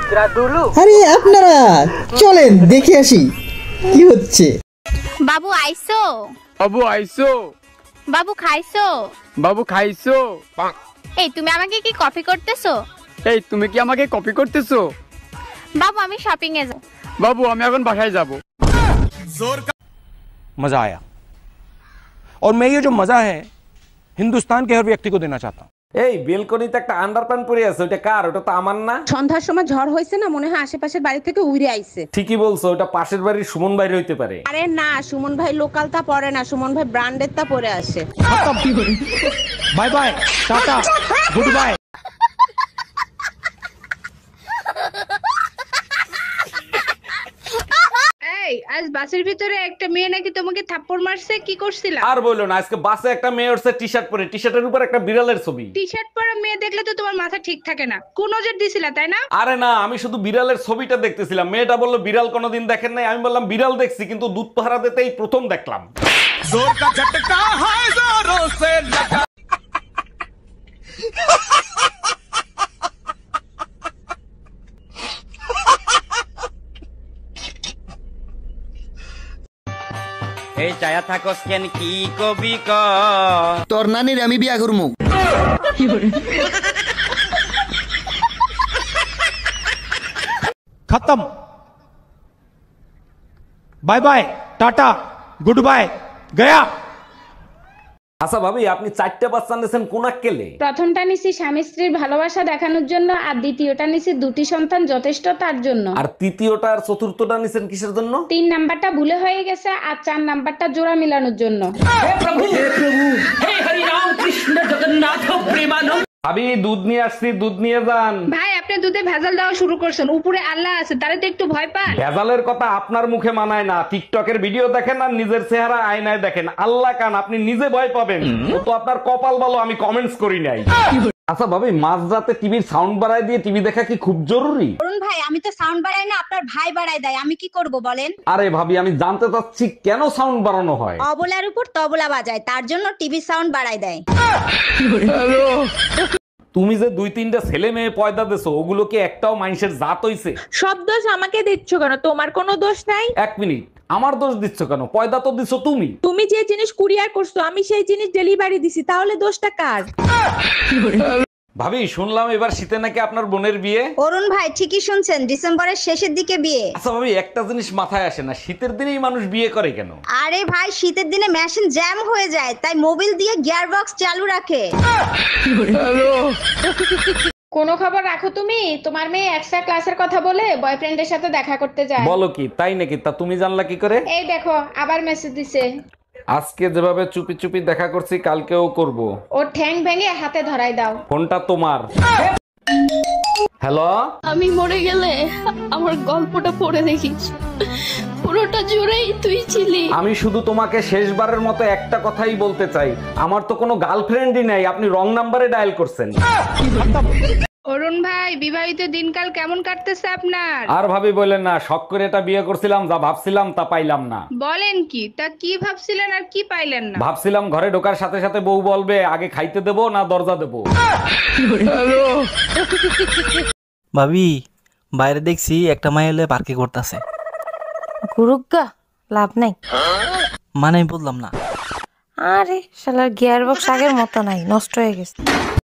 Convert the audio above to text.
আরে আপনারা চলেন দেখে আসি কি হচ্ছে। বাবু আইসো, বাবু আইসো, বাবু খাইছো, বাবু খাইছো। এই তুমি আমাকে কি কপি করতেছো? এই তুমি কি আমাকে কপি করতেছো? বাবু আমি শপিং এ যাব। বাবু আমি এখন বাসায় যাব। मजा आया और मैं ये जो मजा है हिंदुस्तान के हर व्यक्ति को देना चाहता हूँ। এই বেলকনিতে একটা আন্ডারপ্যান্ট পরে আছে, ওটা কার? ওটা তো আমার না। সন্ধ্যার সময় ঝড় হয়েছে না, মনে হয় আশেপাশের বাড়ি থেকে উড়ে আইছে। ঠিকই বলছো, ওটা পাশের বাড়ির সুমন বাইরে হইতে পারে। আরে না, সুমন ভাই লোকাল তা পরে না, সুমন ভাই ব্র্যান্ডের তা পরে আসে। Bye bye tata goodbye. এই আজ বাসের ভিতরে একটা মেয়ে নাকি তোমাকে থাপ্পড় মারছে, কি করছিলা? আর বললো না, আজকে বাসে একটা মেয়ে উঠছে টি শার্ট পরে, টি শার্টের উপর একটা বিড়ালের ছবি। টি শার্ট পরা মেয়ে দেখলে তো তোমার মাথা ঠিক থাকে না, কোন নজর দিছিলা তাই না? আরে না, আমি শুধু বিড়ালের ছবিটা দেখতেছিলাম। মেয়েটা বললো বিড়াল কোনোদিন দেখেন নাই। আমি বললাম বিড়াল দেখছি, কিন্তু দুধ পাহারা দিতেই প্রথম দেখলাম। এই চায়া থাকস কেন কি কবি ক তোর নানির আমি বিয়া করবো। खत्म bye bye tata goodbye गया। আচ্ছা ভাবি, আপনি 4টা বাচ্চা নিয়েছেন কোন আক্কেলে? প্রথমটা নিছি স্বামী স্ত্রীর ভালোবাসা দেখানোর জন্য, আর দ্বিতীয়টা নিছি দুটি সন্তান যথেষ্ট তার জন্য। আর তৃতীয়টা আর চতুর্থটা নিছেন কিসের জন্য? 3 নাম্বারটা ভুলে হয়ে গেছে, আর 4 নাম্বারটা জোড়া মিলানোর জন্য। ভাবি দুধ নিয়ে আসছি, দুধ নিয়ে যান। ভাই আপনি দুধে ভেজাল দেওয়া শুরু করছেন, উপরে আল্লাহ আছে, তারে তো একটু ভয় পান। ভেজালের কথা আপনার মুখে মানায় না। টিকটকের ভিডিও দেখেন আর নিজের চেহারা আয়নায় দেখেন। আল্লাহ কান, আপনি নিজে ভয় পাবেন। ও তো আপনার কপাল ভালো, আমি কমেন্টস করি নাই। আচ্ছা ভাবি, মাঝরাতে টিভির সাউন্ড বাড়ায় দিয়ে টিভি দেখা কি খুব জরুরি? অরুণ ভাই, আমি তো সাউন্ড বাড়াই না, আপনার ভাই বাড়ায় দেয়, আমি কি করব বলেন? আরে ভাবি, আমি জানতে চাচ্ছি কেন সাউন্ড বাড়ানো হয়? অবলার উপর তবলা বাজায়, তার জন্য টিভি সাউন্ড বাড়ায় দেয়। তুমি যে 2-3টা ছেলে মেয়ে পয়দা দিছো, ওগুলো কি একটাও মানুষের জাত হইছে? সব দোষ আমাকে দিচ্ছ কেন? তোমার কোনো দোষ নাই। 1 মিনিট, আমার দোষ দিচ্ছ কেন? পয়দা তো দিছো তুমি। তুমি যে জিনিস কুরিয়ার করছো, আমি সেই জিনিস ডেলিভারি দিছি, তাহলে দোষটা কার? ভাবি শুনলাম এবার শীতে নাকি আপনার বোনের বিয়ে। অরুণ ভাই ঠিকই শুনছেন, ডিসেম্বরের শেষের দিকে বিয়ে। আচ্ছা ভাবি, একটা জিনিস মাথায় আসে না, শীতের দিনেই মানুষ বিয়ে করে কেন? আরে ভাই, শীতের দিনে মেশিন জ্যাম হয়ে যায়, তাই মোবিল দিয়ে গিয়ার বক্স চালু রাখে। কোন খবর রাখো তুমি? তোমার মেয়ে এক্সট্রা ক্লাসের কথা বলে বয়ফ্রেন্ডের সাথে দেখা করতে যায়। বলো কি, তাই নাকি? তা তুমি জানলা কি করে? এই দেখো আবার মেসেজ দিছে। আজকে যেভাবে চুপি চুপি দেখা করছি, কালকেও করব। ও ঠ্যাং ভেঙে হাতে ধরাই দাও। ফোনটা তোমার। হ্যালো, আমি মরে গেলে আমার গল্পটা পড়ে দেখিস, পুরোটা জুড়েই তুই ছিলি। আমি শুধু তোমাকে শেষবারের মতো একটা কথাই বলতে চাই, আমার তো কোনো গার্লফ্রেন্ডই নাই, আপনি রং নাম্বারে ডায়াল করছেন। অরুণ ভাই, বিবাহিত দিনকাল কেমন কাটতেছে আপনার? আর ভাবি বলেন না, শখ করে এটা বিয়ে করছিলাম, যা ভাবছিলাম তা পাইলাম না। বলেন কি? তা কি ভাবছিলেন আর কি পাইলেন না? ভাবছিলাম ঘরে ঢোকার সাথে সাথে বউ বলবে আগে খাইতে দেবো না দরজা দেবো। ভাবি, বাইরে দেখছি একটা মাই এলে পার্কে করতেছে। গুরুগা লাভ নাই, মানে বললাম না। আরে শালার গিয়ার বক্স আগের মতো নাই, নষ্ট হয়ে গেছে।